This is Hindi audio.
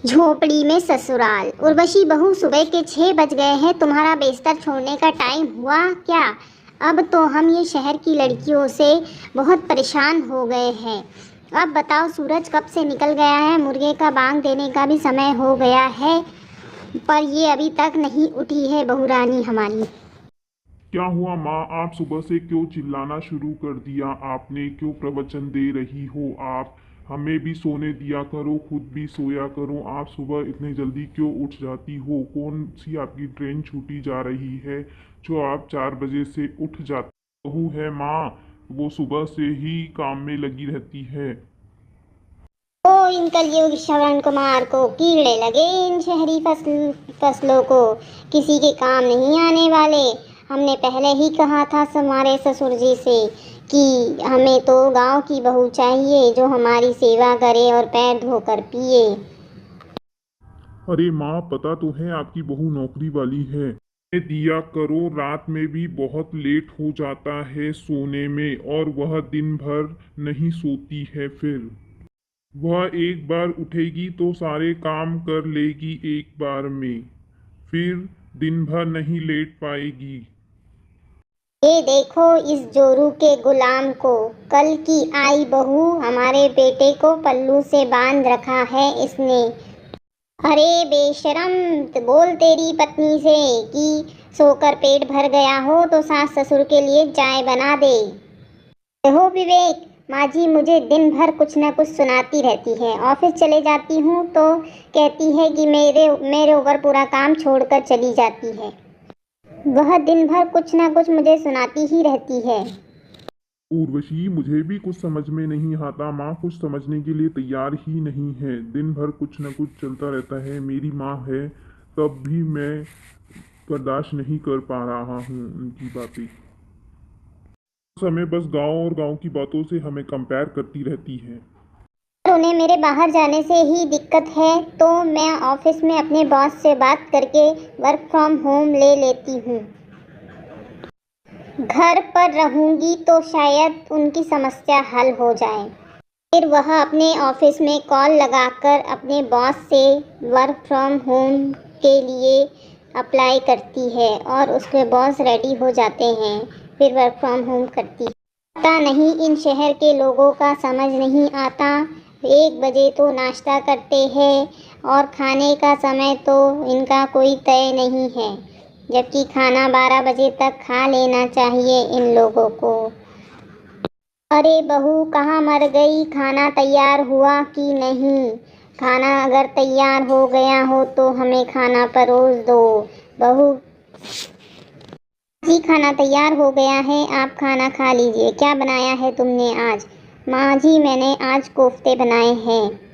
झोपड़ी में ससुराल। उर्वशी बहू, सुबह के 6 बज गए हैं। तुम्हारा बिस्तर छोड़ने का टाइम हुआ क्या? अब तो हम ये शहर की लड़कियों से बहुत परेशान हो गए हैं। अब बताओ, सूरज कब से निकल गया है, मुर्गे का बांग देने का भी समय हो गया है, पर ये अभी तक नहीं उठी है बहू रानी हमारी। क्या हुआ माँ? आप सुबह से क्यों चिल्लाना शुरू कर दिया आपने? क्यों प्रवचन दे रही हो आप? हमें भी सोने दिया करो, खुद भी सोया करो। आप सुबह इतने जल्दी क्यों उठ जाती हो? कौन सी आपकी ट्रेन छूटी जा रही है जो आप 4 बजे से उठ जाती? बहू है माँ, वो सुबह से ही काम में लगी रहती है। ओ इन कलयुग श्रवण कुमार को कीड़े लगे, इन शहरी फसलों को किसी के काम नहीं आने वाले। हमने पहले ही कहा था हमारे ससुर जी से कि हमें तो गांव की बहू चाहिए जो हमारी सेवा करे और पैर धोकर पिए। अरे माँ, पता तो है आपकी बहू नौकरी वाली है। दिया करो, रात में भी बहुत लेट हो जाता है सोने में, और वह दिन भर नहीं सोती है। फिर वह एक बार उठेगी तो सारे काम कर लेगी एक बार में, फिर दिन भर नहीं लेट पाएगी। ये देखो इस जोरू के गुलाम को, कल की आई बहू, हमारे बेटे को पल्लू से बांध रखा है इसने। अरे बेशरम, तो बोल तेरी पत्नी से कि सोकर पेट भर गया हो तो सास ससुर के लिए चाय बना दे। हो विवेक, माँ जी मुझे दिन भर कुछ न कुछ सुनाती रहती है। ऑफिस चले जाती हूँ तो कहती है कि मेरे मेरे ऊपर पूरा काम छोड़कर चली जाती है। वह दिन भर कुछ न कुछ मुझे सुनाती ही रहती है। उर्वशी, मुझे भी कुछ समझ में नहीं आता। माँ कुछ समझने के लिए तैयार ही नहीं है। दिन भर कुछ न कुछ चलता रहता है। मेरी माँ है, तब भी मैं बर्दाश्त नहीं कर पा रहा हूँ उनकी बातें। समय बस गांव और गांव की बातों से हमें कंपेयर करती रहती है। पर उन्हें मेरे बाहर जाने से ही दिक्कत है, तो मैं ऑफिस में अपने बॉस से बात करके वर्क फ्रॉम होम ले लेती हूँ। घर पर रहूंगी तो शायद उनकी समस्या हल हो जाए। फिर वह अपने ऑफिस में कॉल लगाकर अपने बॉस से वर्क फ्रॉम होम के लिए अप्लाई करती है और उसके बॉस रेडी हो जाते हैं। फिर वर्क फ्रॉम होम करती है। पता नहीं इन शहर के लोगों का समझ नहीं आता। 1 बजे तो नाश्ता करते हैं और खाने का समय तो इनका कोई तय नहीं है, जबकि खाना 12 बजे तक खा लेना चाहिए इन लोगों को। अरे बहू कहाँ मर गई? खाना तैयार हुआ कि नहीं? खाना अगर तैयार हो गया हो तो हमें खाना परोस दो। बहू जी, खाना तैयार हो गया है, आप खाना खा लीजिए। क्या बनाया है तुमने आज? माँ जी मैंने आज कोफ्ते बनाए हैं।